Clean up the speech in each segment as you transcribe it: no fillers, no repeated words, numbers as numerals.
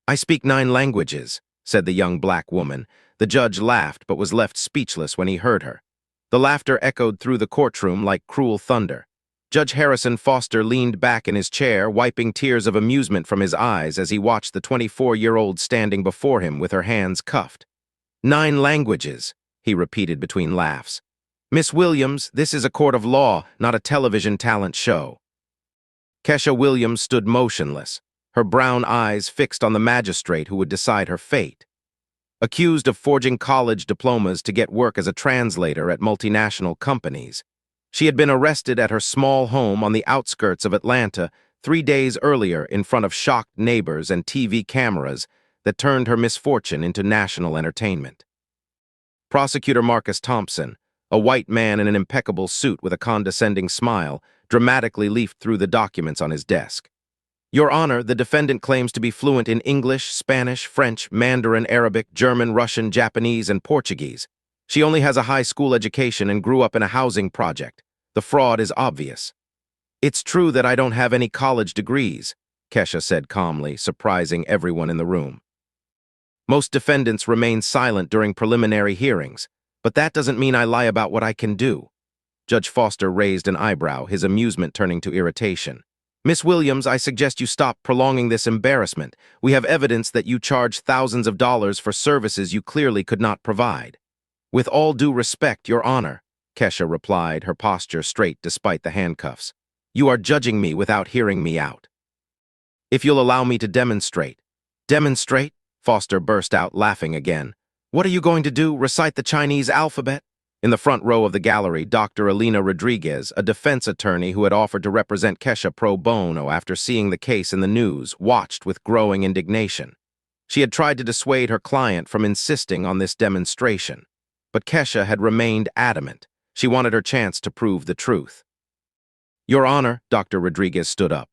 "I speak 9 languages," said the young black woman. The judge laughed but was left speechless when he heard her. The laughter echoed through the courtroom like cruel thunder. Judge Harrison Foster leaned back in his chair, wiping tears of amusement from his eyes as he watched the 24-year-old standing before him with her hands cuffed. 9 languages, he repeated between laughs. "Miss Williams, this is a court of law, not a television talent show." Kesha Williams stood motionless, her brown eyes fixed on the magistrate who would decide her fate. Accused of forging college diplomas to get work as a translator at multinational companies, she had been arrested at her small home on the outskirts of Atlanta 3 days earlier in front of shocked neighbors and TV cameras that turned her misfortune into national entertainment. Prosecutor Marcus Thompson, a white man in an impeccable suit with a condescending smile, dramatically leafed through the documents on his desk. "Your Honor, the defendant claims to be fluent in English, Spanish, French, Mandarin, Arabic, German, Russian, Japanese, and Portuguese. She only has a high school education and grew up in a housing project. The fraud is obvious." "It's true that I don't have any college degrees," Kesha said calmly, surprising everyone in the room. "Most defendants remain silent during preliminary hearings, but that doesn't mean I lie about what I can do." Judge Foster raised an eyebrow, his amusement turning to irritation. "Miss Williams, I suggest you stop prolonging this embarrassment. We have evidence that you charged thousands of dollars for services you clearly could not provide." "With all due respect, Your Honor," Kesha replied, her posture straight despite the handcuffs. "You are judging me without hearing me out." "If you'll allow me to demonstrate." "Demonstrate?" Foster burst out laughing again. "What are you going to do, recite the Chinese alphabet?" In the front row of the gallery, Dr. Alina Rodriguez, a defense attorney who had offered to represent Kesha pro bono after seeing the case in the news, watched with growing indignation. She had tried to dissuade her client from insisting on this demonstration, but Kesha had remained adamant. She wanted her chance to prove the truth. "Your Honor," Dr. Rodriguez stood up.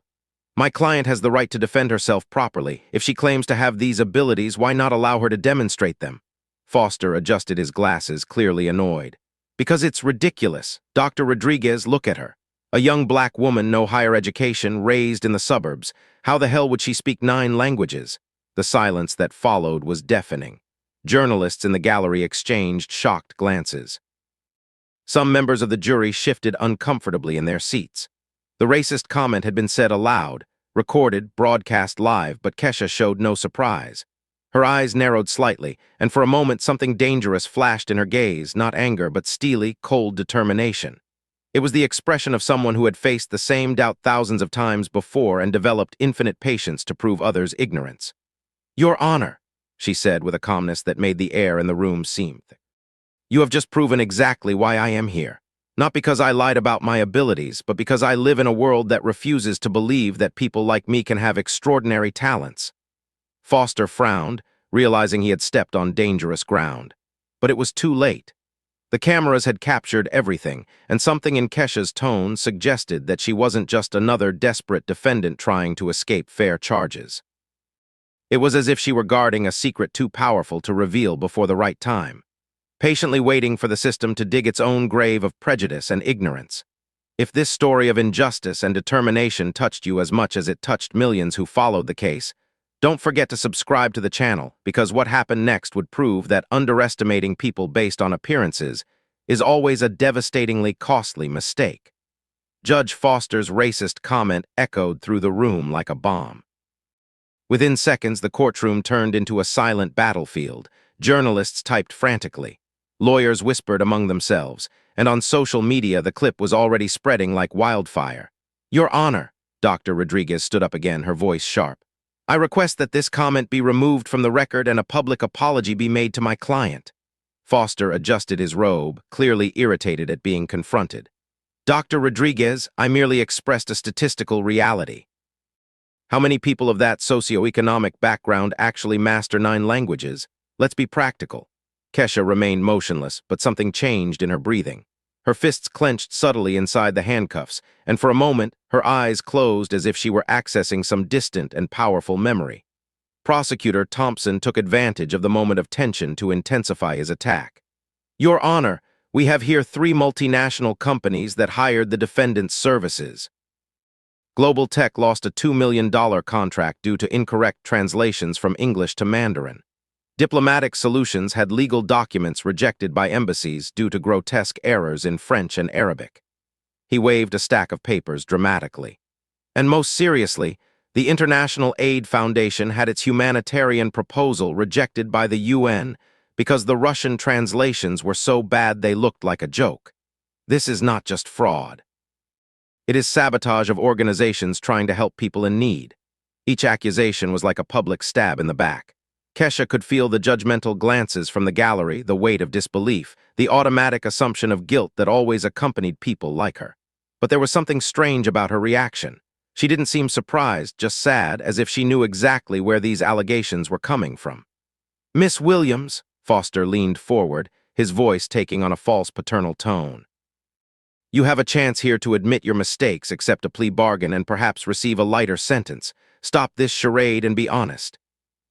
"My client has the right to defend herself properly. If she claims to have these abilities, why not allow her to demonstrate them?" Foster adjusted his glasses, clearly annoyed. "Because it's ridiculous. Dr. Rodriguez, look at her. A young black woman, no higher education, raised in the suburbs. How the hell would she speak 9 languages? The silence that followed was deafening. Journalists in the gallery exchanged shocked glances. Some members of the jury shifted uncomfortably in their seats. The racist comment had been said aloud, recorded, broadcast live, but Kesha showed no surprise. Her eyes narrowed slightly, and for a moment something dangerous flashed in her gaze, not anger, but steely, cold determination. It was the expression of someone who had faced the same doubt thousands of times before and developed infinite patience to prove others' ignorance. "Your Honor," she said with a calmness that made the air in the room seem thick. "You have just proven exactly why I am here. Not because I lied about my abilities, but because I live in a world that refuses to believe that people like me can have extraordinary talents." Foster frowned, realizing he had stepped on dangerous ground. But it was too late. The cameras had captured everything, and something in Kesha's tone suggested that she wasn't just another desperate defendant trying to escape fair charges. It was as if she were guarding a secret too powerful to reveal before the right time, patiently waiting for the system to dig its own grave of prejudice and ignorance. If this story of injustice and determination touched you as much as it touched millions who followed the case, don't forget to subscribe to the channel, because what happened next would prove that underestimating people based on appearances is always a devastatingly costly mistake. Judge Foster's racist comment echoed through the room like a bomb. Within seconds, the courtroom turned into a silent battlefield. Journalists typed frantically. Lawyers whispered among themselves, and on social media the clip was already spreading like wildfire. "Your Honor," Dr. Rodriguez stood up again, her voice sharp. "I request that this comment be removed from the record and a public apology be made to my client." Foster adjusted his robe, clearly irritated at being confronted. "Dr. Rodriguez, I merely expressed a statistical reality. How many people of that socioeconomic background actually master 9 languages? Let's be practical." Kesha remained motionless, but something changed in her breathing. Her fists clenched subtly inside the handcuffs, and for a moment, her eyes closed as if she were accessing some distant and powerful memory. Prosecutor Thompson took advantage of the moment of tension to intensify his attack. "Your Honor, we have here 3 multinational companies that hired the defendant's services." Global Tech lost a $2 million contract due to incorrect translations from English to Mandarin. Diplomatic Solutions had legal documents rejected by embassies due to grotesque errors in French and Arabic. He waved a stack of papers dramatically. And most seriously, the International Aid Foundation had its humanitarian proposal rejected by the UN because the Russian translations were so bad they looked like a joke. This is not just fraud. It is sabotage of organizations trying to help people in need. Each accusation was like a public stab in the back. Kesha could feel the judgmental glances from the gallery, the weight of disbelief, the automatic assumption of guilt that always accompanied people like her. But there was something strange about her reaction. She didn't seem surprised, just sad, as if she knew exactly where these allegations were coming from. "Miss Williams," Foster leaned forward, his voice taking on a false paternal tone. "You have a chance here to admit your mistakes, accept a plea bargain, and perhaps receive a lighter sentence. Stop this charade and be honest."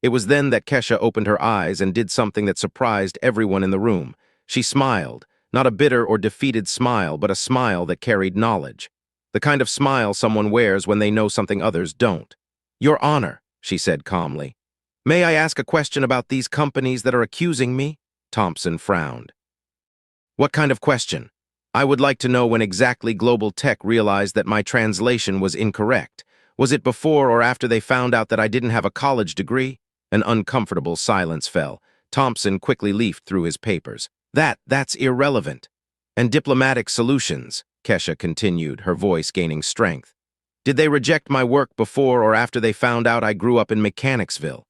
It was then that Kesha opened her eyes and did something that surprised everyone in the room. She smiled, not a bitter or defeated smile, but a smile that carried knowledge. The kind of smile someone wears when they know something others don't. "Your Honor," she said calmly. "May I ask a question about these companies that are accusing me?" Thompson frowned. "What kind of question?" "I would like to know when exactly Global Tech realized that my translation was incorrect. Was it before or after they found out that I didn't have a college degree?" An uncomfortable silence fell. Thompson quickly leafed through his papers. That's irrelevant." "And Diplomatic Solutions," Kesha continued, her voice gaining strength. "Did they reject my work before or after they found out I grew up in Mechanicsville?"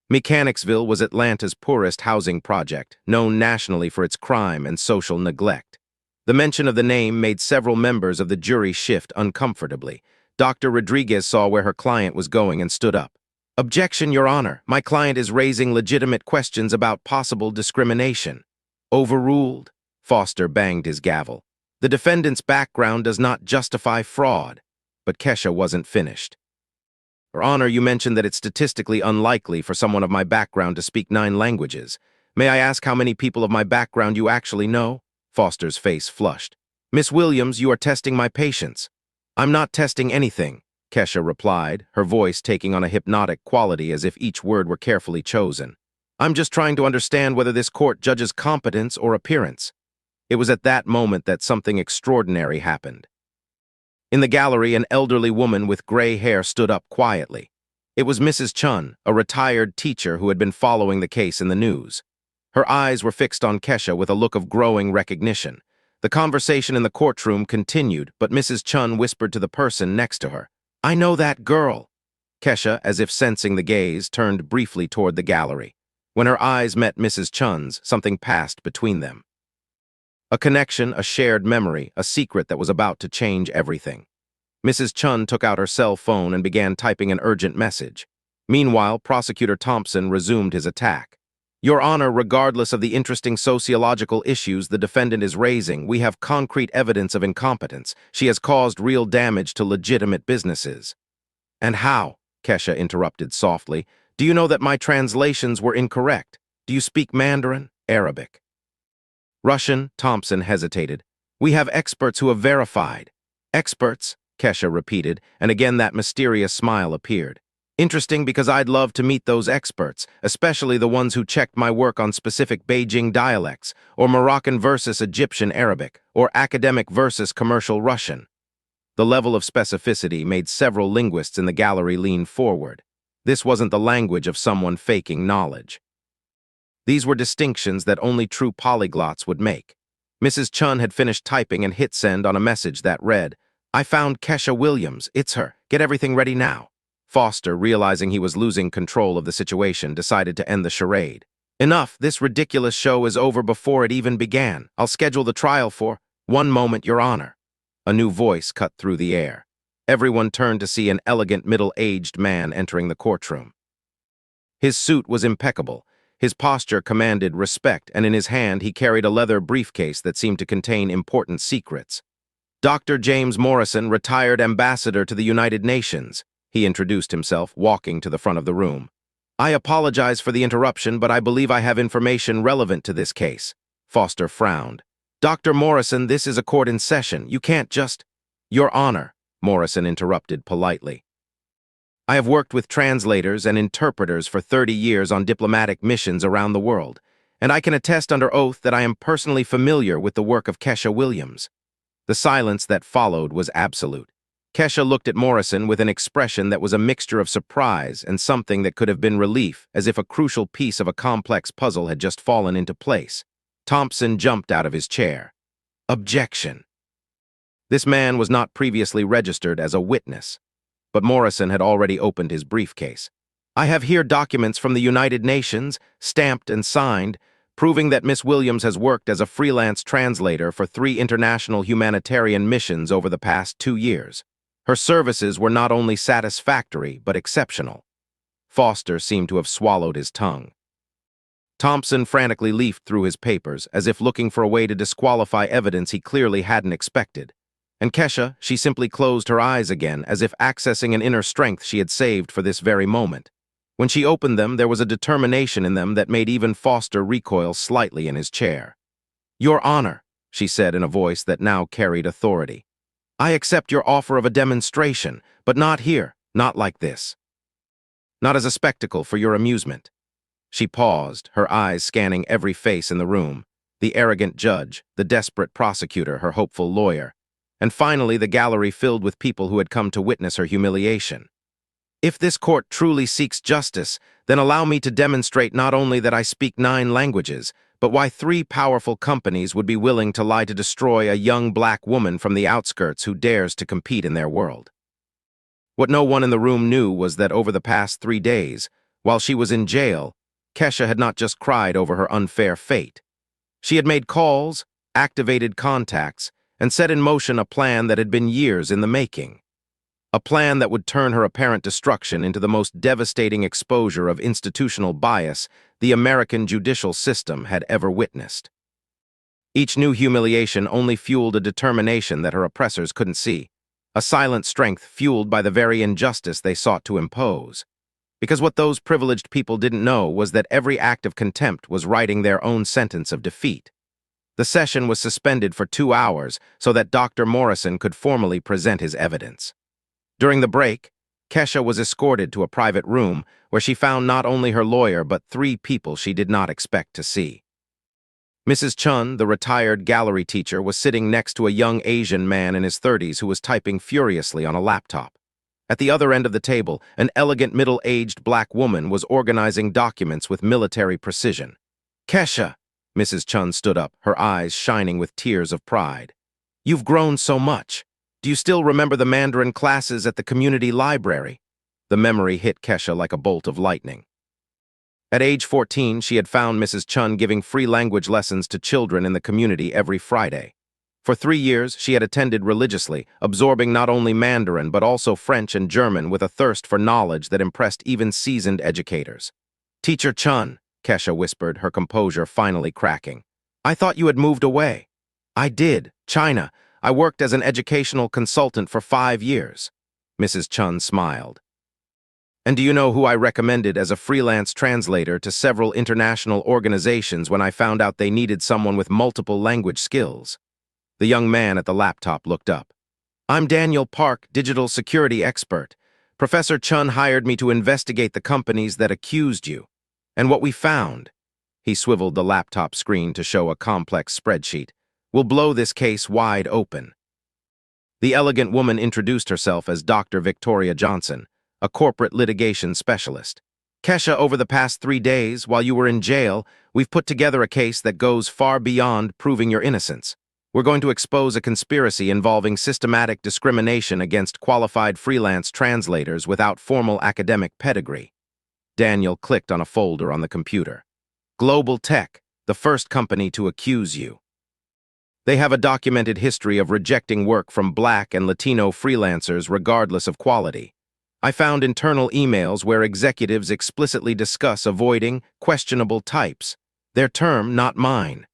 Mechanicsville was Atlanta's poorest housing project, known nationally for its crime and social neglect. The mention of the name made several members of the jury shift uncomfortably. Dr. Rodriguez saw where her client was going and stood up. "Objection, Your Honor. My client is raising legitimate questions about possible discrimination." "Overruled." Foster banged his gavel. "The defendant's background does not justify fraud." But Kesha wasn't finished. "Your Honor, you mentioned that it's statistically unlikely for someone of my background to speak 9 languages. May I ask how many people of my background you actually know?" Foster's face flushed. "Miss Williams, you are testing my patience." "I'm not testing anything," Kesha replied, her voice taking on a hypnotic quality as if each word were carefully chosen. "I'm just trying to understand whether this court judges competence or appearance." It was at that moment that something extraordinary happened. In the gallery, an elderly woman with gray hair stood up quietly. It was Mrs. Chun, a retired teacher who had been following the case in the news. Her eyes were fixed on Kesha with a look of growing recognition. The conversation in the courtroom continued, but Mrs. Chun whispered to the person next to her, "I know that girl." Kesha, as if sensing the gaze, turned briefly toward the gallery. When her eyes met Mrs. Chun's, something passed between them. A connection, a shared memory, a secret that was about to change everything. Mrs. Chun took out her cell phone and began typing an urgent message. Meanwhile, Prosecutor Thompson resumed his attack. "Your Honor, regardless of the interesting sociological issues the defendant is raising, we have concrete evidence of incompetence. She has caused real damage to legitimate businesses." "And how?" Kesha interrupted softly. "Do you know that my translations were incorrect? Do you speak Mandarin, Arabic?" "Russian," Thompson hesitated. "We have experts who have verified." "Experts," Kesha repeated, and again that mysterious smile appeared. "Interesting, because I'd love to meet those experts, especially the ones who checked my work on specific Beijing dialects, or Moroccan versus Egyptian Arabic, or academic versus commercial Russian." The level of specificity made several linguists in the gallery lean forward. This wasn't the language of someone faking knowledge. These were distinctions that only true polyglots would make. Mrs. Chun had finished typing and hit send on a message that read, "I found Kesha Williams. It's her. Get everything ready now." Foster, realizing he was losing control of the situation, decided to end the charade. "Enough. This ridiculous show is over before it even began. I'll schedule the trial for—" "One moment, Your Honor." A new voice cut through the air. Everyone turned to see an elegant, middle-aged man entering the courtroom. His suit was impeccable. His posture commanded respect, and in his hand he carried a leather briefcase that seemed to contain important secrets. "Dr. James Morrison, retired ambassador to the United Nations," he introduced himself, walking to the front of the room. "I apologize for the interruption, but I believe I have information relevant to this case." Foster frowned. "Dr. Morrison, this is a court in session. You can't just—" "Your Honor," Morrison interrupted politely. I have worked with translators and interpreters for 30 years on diplomatic missions around the world, and I can attest under oath that I am personally familiar with the work of Kesha Williams. The silence that followed was absolute. Kesha looked at Morrison with an expression that was a mixture of surprise and something that could have been relief, as if a crucial piece of a complex puzzle had just fallen into place. Thompson jumped out of his chair. Objection. This man was not previously registered as a witness, but Morrison had already opened his briefcase. I have here documents from the United Nations, stamped and signed, proving that Miss Williams has worked as a freelance translator for 3 international humanitarian missions over the past 2 years. Her services were not only satisfactory, but exceptional. Foster seemed to have swallowed his tongue. Thompson frantically leafed through his papers, as if looking for a way to disqualify evidence he clearly hadn't expected. And Kesha, she simply closed her eyes again, as if accessing an inner strength she had saved for this very moment. When she opened them, there was a determination in them that made even Foster recoil slightly in his chair. Your Honor, she said in a voice that now carried authority. I accept your offer of a demonstration, but not here, not like this. Not as a spectacle for your amusement. She paused, her eyes scanning every face in the room, the arrogant judge, the desperate prosecutor, her hopeful lawyer, and finally the gallery filled with people who had come to witness her humiliation. If this court truly seeks justice, then allow me to demonstrate not only that I speak 9 languages, but why 3 powerful companies would be willing to lie to destroy a young black woman from the outskirts who dares to compete in their world. What no one in the room knew was that over the past 3 days, while she was in jail, Kesha had not just cried over her unfair fate. She had made calls, activated contacts, and set in motion a plan that had been years in the making. A plan that would turn her apparent destruction into the most devastating exposure of institutional bias the American judicial system had ever witnessed. Each new humiliation only fueled a determination that her oppressors couldn't see, a silent strength fueled by the very injustice they sought to impose. Because what those privileged people didn't know was that every act of contempt was writing their own sentence of defeat. The session was suspended for 2 hours so that Dr. Morrison could formally present his evidence. During the break, Kesha was escorted to a private room where she found not only her lawyer but 3 people she did not expect to see. Mrs. Chun, the retired gallery teacher, was sitting next to a young Asian man in his 30s who was typing furiously on a laptop. At the other end of the table, an elegant middle-aged black woman was organizing documents with military precision. Kesha, Mrs. Chun stood up, her eyes shining with tears of pride. You've grown so much. Do you still remember the Mandarin classes at the community library? The memory hit Kesha like a bolt of lightning. At age 14, she had found Mrs. Chun giving free language lessons to children in the community every Friday. For 3 years, she had attended religiously, absorbing not only Mandarin but also French and German with a thirst for knowledge that impressed even seasoned educators. Teacher Chun, Kesha whispered, her composure finally cracking. I thought you had moved away. I did. China. I worked as an educational consultant for 5 years. Mrs. Chun smiled. And do you know who I recommended as a freelance translator to several international organizations when I found out they needed someone with multiple language skills? The young man at the laptop looked up. I'm Daniel Park, digital security expert. Professor Chun hired me to investigate the companies that accused you. And what we found, he swiveled the laptop screen to show a complex spreadsheet, will blow this case wide open. The elegant woman introduced herself as Dr. Victoria Johnson, a corporate litigation specialist. Kesha, over the past 3 days, while you were in jail, we've put together a case that goes far beyond proving your innocence. We're going to expose a conspiracy involving systematic discrimination against qualified freelance translators without formal academic pedigree. Daniel clicked on a folder on the computer. Global Tech, the first company to accuse you. They have a documented history of rejecting work from Black and Latino freelancers regardless of quality. I found internal emails where executives explicitly discuss avoiding questionable types. Their term, not mine.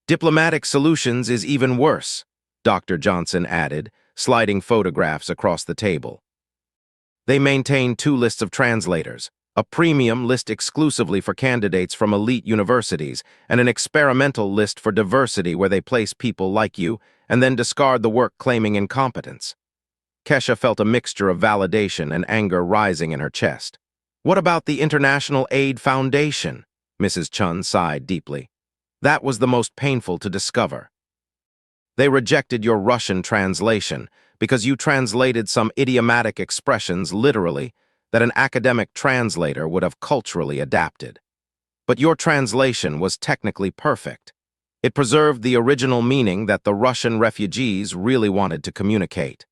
Diplomatic Solutions is even worse, Dr. Johnson added, sliding photographs across the table. They maintain 2 lists of translators, a premium list exclusively for candidates from elite universities, and an experimental list for diversity where they place people like you and then discard the work claiming incompetence. Kesha felt a mixture of validation and anger rising in her chest. What about the International Aid Foundation? Mrs. Chun sighed deeply. That was the most painful to discover. They rejected your Russian translation because you translated some idiomatic expressions literally that an academic translator would have culturally adapted. But your translation was technically perfect. It preserved the original meaning that the Russian refugees really wanted to communicate.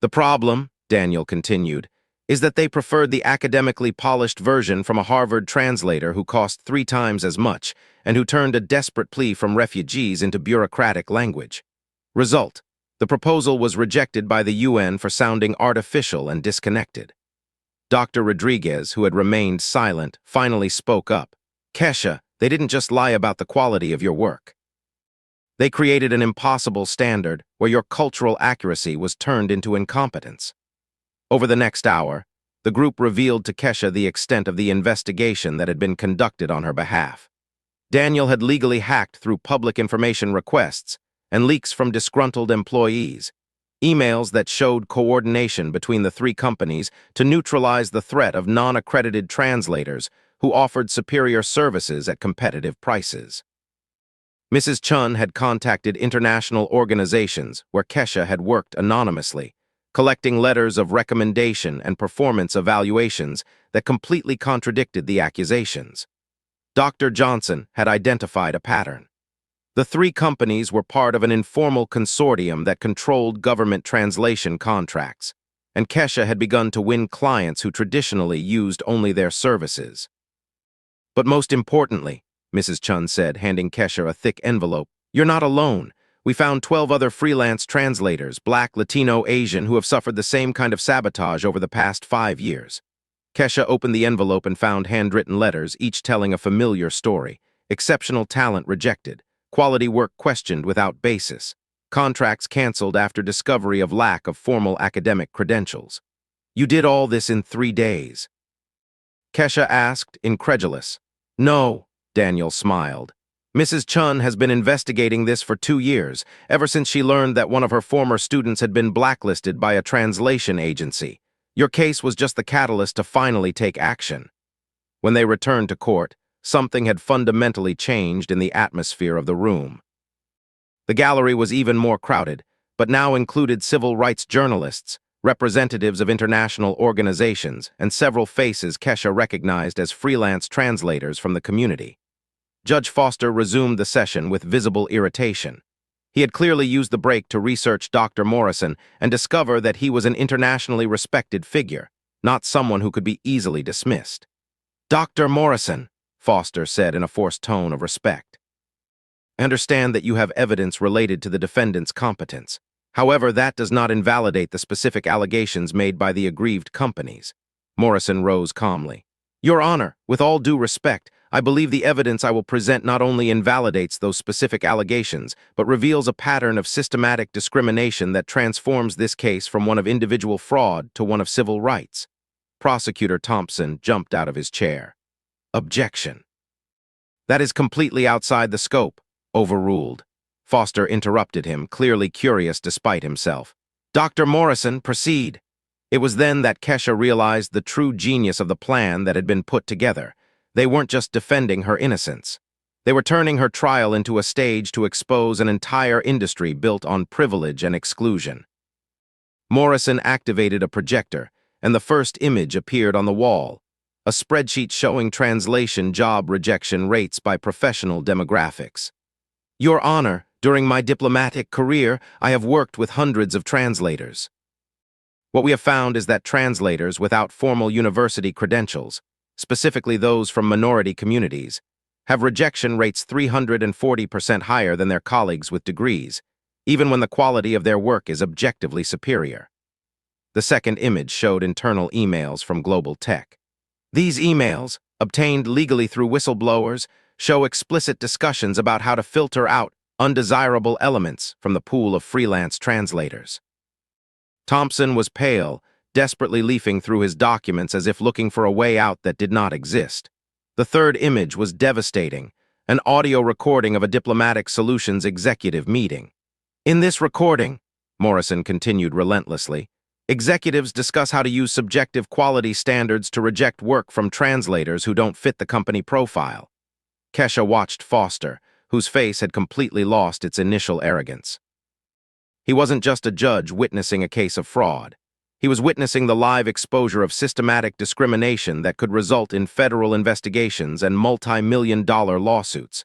The problem, Daniel continued, is that they preferred the academically polished version from a Harvard translator who cost 3 times as much and who turned a desperate plea from refugees into bureaucratic language. Result: the proposal was rejected by the UN for sounding artificial and disconnected. Dr. Rodriguez, who had remained silent, finally spoke up. Kesha, they didn't just lie about the quality of your work. They created an impossible standard where your cultural accuracy was turned into incompetence. Over the next hour, the group revealed to Kesha the extent of the investigation that had been conducted on her behalf. Daniel had legally hacked through public information requests and leaks from disgruntled employees, emails that showed coordination between the 3 companies to neutralize the threat of non-accredited translators who offered superior services at competitive prices. Mrs. Chun had contacted international organizations where Kesha had worked anonymously, collecting letters of recommendation and performance evaluations that completely contradicted the accusations. Dr. Johnson had identified a pattern. The 3 companies were part of an informal consortium that controlled government translation contracts, and Kesha had begun to win clients who traditionally used only their services. But most importantly, Mrs. Chun said, handing Kesha a thick envelope, "You're not alone. We found 12 other freelance translators, Black, Latino, Asian, who have suffered the same kind of sabotage over the past 5 years." Kesha opened the envelope and found handwritten letters, each telling a familiar story. Exceptional talent rejected, quality work questioned without basis, contracts canceled after discovery of lack of formal academic credentials. "You did all this in 3 days?" Kesha asked, incredulous. "No," Daniel smiled. "Mrs. Chun has been investigating this for 2 years, ever since she learned that one of her former students had been blacklisted by a translation agency. Your case was just the catalyst to finally take action." When they returned to court, something had fundamentally changed in the atmosphere of the room. The gallery was even more crowded, but now included civil rights journalists, representatives of international organizations, and several faces Kesha recognized as freelance translators from the community. Judge Foster resumed the session with visible irritation. He had clearly used the break to research Dr. Morrison and discover that he was an internationally respected figure, not someone who could be easily dismissed. "Dr. Morrison," Foster said in a forced tone of respect, "I understand that you have evidence related to the defendant's competence. However, that does not invalidate the specific allegations made by the aggrieved companies." Morrison rose calmly. "Your Honor, with all due respect, I believe the evidence I will present not only invalidates those specific allegations, but reveals a pattern of systematic discrimination that transforms this case from one of individual fraud to one of civil rights." Prosecutor Thompson jumped out of his chair. "Objection. That is completely outside the scope." Overruled. Foster interrupted him, clearly curious despite himself. "Dr. Morrison, proceed." It was then that Kesha realized the true genius of the plan that had been put together. They weren't just defending her innocence. They were turning her trial into a stage to expose an entire industry built on privilege and exclusion. Morrison activated a projector, and the first image appeared on the wall, a spreadsheet showing translation job rejection rates by professional demographics. "Your Honor, during my diplomatic career, I have worked with hundreds of translators. What we have found is that translators without formal university credentials, specifically those from minority communities, have rejection rates 340% higher than their colleagues with degrees, even when the quality of their work is objectively superior." The second image showed internal emails from Global Tech. These emails, obtained legally through whistleblowers, show explicit discussions about how to filter out undesirable elements from the pool of freelance translators. Thompson was pale, desperately leafing through his documents as if looking for a way out that did not exist. The third image was devastating, an audio recording of a Diplomatic Solutions executive meeting. "In this recording," Morrison continued relentlessly. Executives discuss how to use subjective quality standards to reject work from translators who don't fit the company profile. Kesha watched Foster, whose face had completely lost its initial arrogance. He wasn't just a judge witnessing a case of fraud. He was witnessing the live exposure of systematic discrimination that could result in federal investigations and multi-million-dollar lawsuits.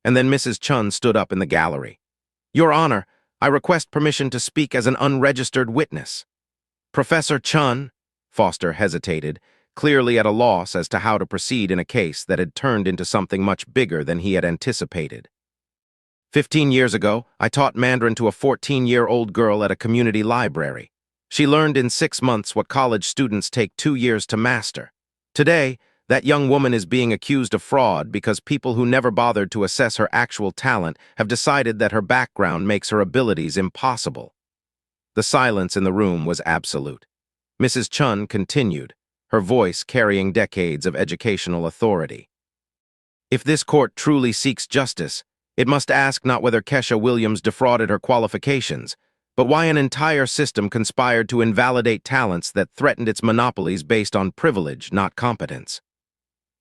And then Mrs. Chun stood up in the gallery. "Your Honor, I request permission to speak as an unregistered witness." "Professor Chun," Foster hesitated, clearly at a loss as to how to proceed in a case that had turned into something much bigger than he had anticipated. 15 years ago, I taught Mandarin to a 14-year-old girl at a community library. She learned in 6 months what college students take 2 years to master. Today, that young woman is being accused of fraud because people who never bothered to assess her actual talent have decided that her background makes her abilities impossible. The silence in the room was absolute. Mrs. Chun continued, her voice carrying decades of educational authority. "If this court truly seeks justice, it must ask not whether Kesha Williams defrauded her qualifications, but why an entire system conspired to invalidate talents that threatened its monopolies based on privilege, not competence."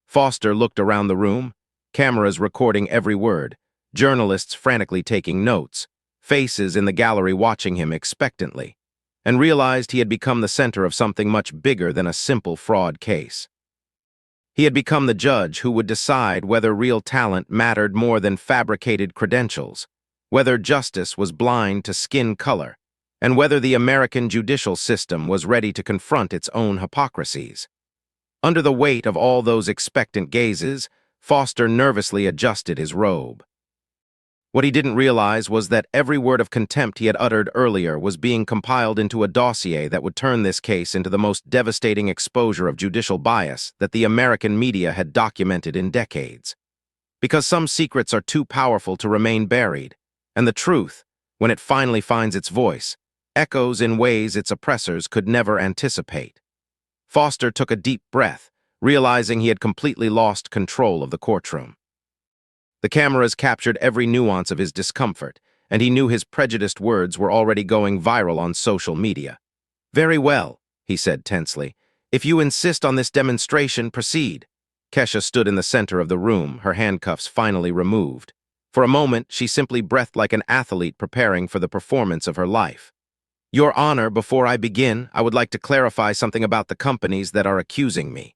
Foster looked around the room, cameras recording every word, journalists frantically taking notes, faces in the gallery watching him expectantly, and realized he had become the center of something much bigger than a simple fraud case. He had become the judge who would decide whether real talent mattered more than fabricated credentials, whether justice was blind to skin color, and whether the American judicial system was ready to confront its own hypocrisies. Under the weight of all those expectant gazes, Foster nervously adjusted his robe. What he didn't realize was that every word of contempt he had uttered earlier was being compiled into a dossier that would turn this case into the most devastating exposure of judicial bias that the American media had documented in decades. Because some secrets are too powerful to remain buried, and the truth, when it finally finds its voice, echoes in ways its oppressors could never anticipate. Foster took a deep breath, realizing he had completely lost control of the courtroom. The cameras captured every nuance of his discomfort, and he knew his prejudiced words were already going viral on social media. "Very well," he said tensely. "If you insist on this demonstration, proceed." Kesha stood in the center of the room, her handcuffs finally removed. For a moment, she simply breathed like an athlete preparing for the performance of her life. "Your Honor, before I begin, I would like to clarify something about the companies that are accusing me."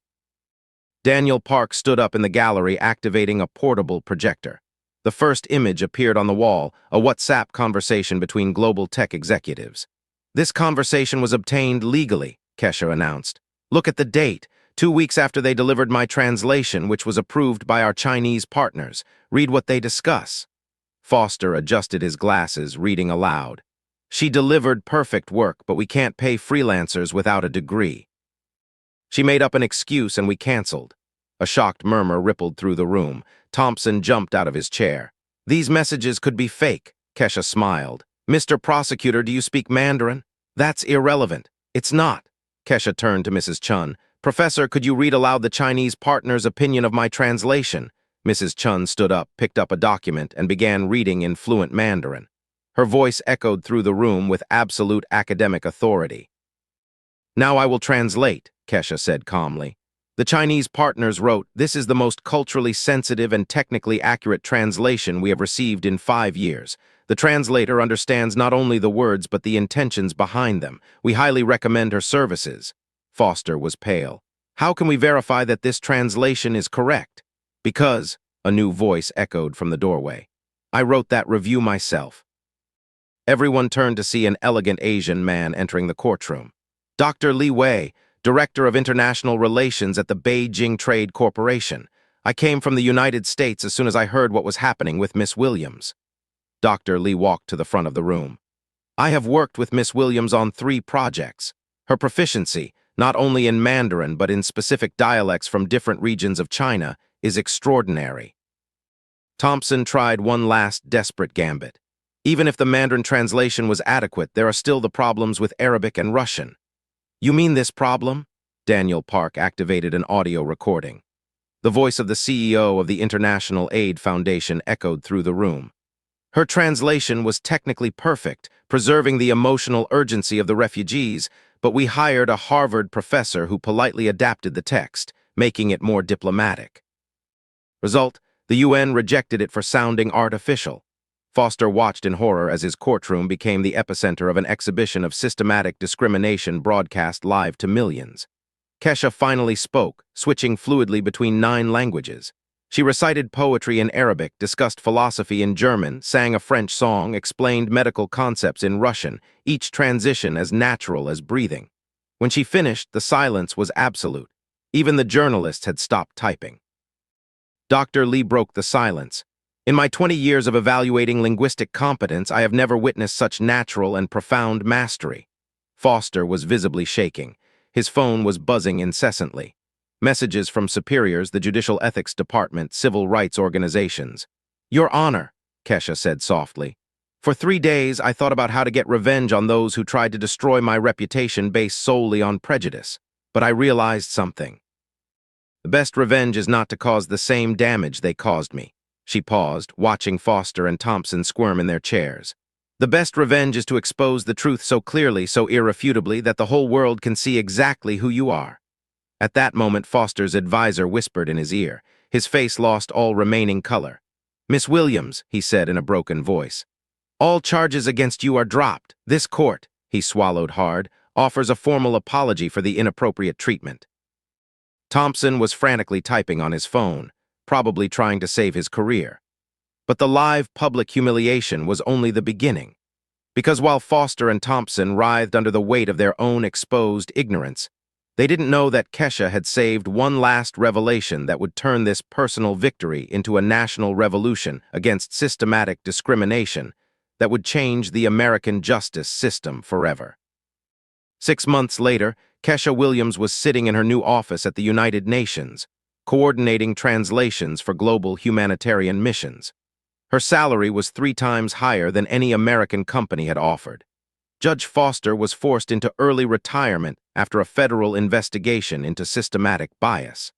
Daniel Park stood up in the gallery, activating a portable projector. The first image appeared on the wall, a WhatsApp conversation between global tech executives. "This conversation was obtained legally," Kesha announced. "Look at the date, 2 weeks after they delivered my translation, which was approved by our Chinese partners. Read what they discuss." Foster adjusted his glasses, reading aloud. "She delivered perfect work, but we can't pay freelancers without a degree. She made up an excuse and we canceled." A shocked murmur rippled through the room. Thompson jumped out of his chair. "These messages could be fake," Kesha smiled. "Mr. Prosecutor, do you speak Mandarin?" "That's irrelevant." "It's not." Kesha turned to Mrs. Chun. "Professor, could you read aloud the Chinese partner's opinion of my translation?" Mrs. Chun stood up, picked up a document, and began reading in fluent Mandarin. Her voice echoed through the room with absolute academic authority. "Now I will translate," Kesha said calmly. "The Chinese partners wrote, 'This is the most culturally sensitive and technically accurate translation we have received in 5 years. The translator understands not only the words but the intentions behind them. We highly recommend her services.'" Foster was pale. "How can we verify that this translation is correct?" "Because," a new voice echoed from the doorway, "I wrote that review myself." Everyone turned to see an elegant Asian man entering the courtroom. "Dr. Li Wei, Director of International Relations at the Beijing Trade Corporation. I came from the United States as soon as I heard what was happening with Miss Williams." Dr. Li walked to the front of the room. "I have worked with Miss Williams on 3 projects. Her proficiency, not only in Mandarin but in specific dialects from different regions of China, is extraordinary." Thompson tried one last desperate gambit. "Even if the Mandarin translation was adequate, there are still the problems with Arabic and Russian." "You mean this problem?" Daniel Park activated an audio recording. The voice of the CEO of the International Aid Foundation echoed through the room. Her translation was technically perfect, preserving the emotional urgency of the refugees, but we hired a Harvard professor who politely adapted the text, making it more diplomatic. Result, the UN rejected it for sounding artificial. Foster watched in horror as his courtroom became the epicenter of an exhibition of systematic discrimination broadcast live to millions. Kesha finally spoke, switching fluidly between 9 languages. She recited poetry in Arabic, discussed philosophy in German, sang a French song, explained medical concepts in Russian, each transition as natural as breathing. When she finished, the silence was absolute. Even the journalists had stopped typing. Dr. Lee broke the silence. In my 20 years of evaluating linguistic competence, I have never witnessed such natural and profound mastery. Foster was visibly shaking. His phone was buzzing incessantly. Messages from superiors, the Judicial Ethics Department, civil rights organizations. "Your Honor," Kesha said softly. "For 3 days, I thought about how to get revenge on those who tried to destroy my reputation based solely on prejudice. But I realized something. The best revenge is not to cause the same damage they caused me." She paused, watching Foster and Thompson squirm in their chairs. "The best revenge is to expose the truth so clearly, so irrefutably, that the whole world can see exactly who you are." At that moment, Foster's advisor whispered in his ear. His face lost all remaining color. "Miss Williams," he said in a broken voice, "all charges against you are dropped. This court," he swallowed hard, "offers a formal apology for the inappropriate treatment." Thompson was frantically typing on his phone, probably trying to save his career. But the live public humiliation was only the beginning. Because while Foster and Thompson writhed under the weight of their own exposed ignorance, they didn't know that Kesha had saved one last revelation that would turn this personal victory into a national revolution against systematic discrimination that would change the American justice system forever. 6 months later, Kesha Williams was sitting in her new office at the United Nations, coordinating translations for global humanitarian missions. Her salary was 3 times higher than any American company had offered. Judge Foster was forced into early retirement after a federal investigation into systematic bias.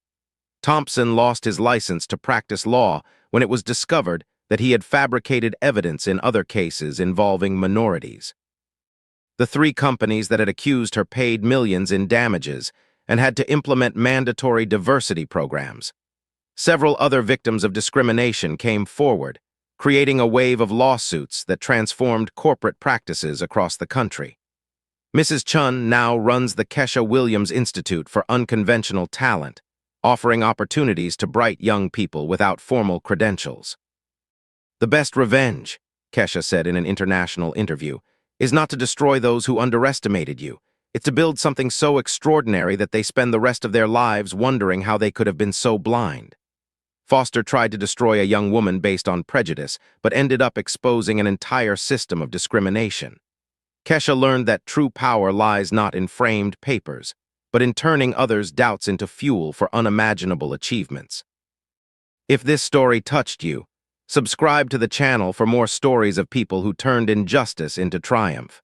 Thompson lost his license to practice law when it was discovered that he had fabricated evidence in other cases involving minorities. The 3 companies that had accused her paid millions in damages and had to implement mandatory diversity programs. Several other victims of discrimination came forward, creating a wave of lawsuits that transformed corporate practices across the country. Mrs. Chun now runs the Kesha Williams Institute for Unconventional Talent, offering opportunities to bright young people without formal credentials. "The best revenge," Kesha said in an international interview, "is not to destroy those who underestimated you. It's to build something so extraordinary that they spend the rest of their lives wondering how they could have been so blind." Foster tried to destroy a young woman based on prejudice, but ended up exposing an entire system of discrimination. Kesha learned that true power lies not in framed papers, but in turning others' doubts into fuel for unimaginable achievements. If this story touched you, subscribe to the channel for more stories of people who turned injustice into triumph.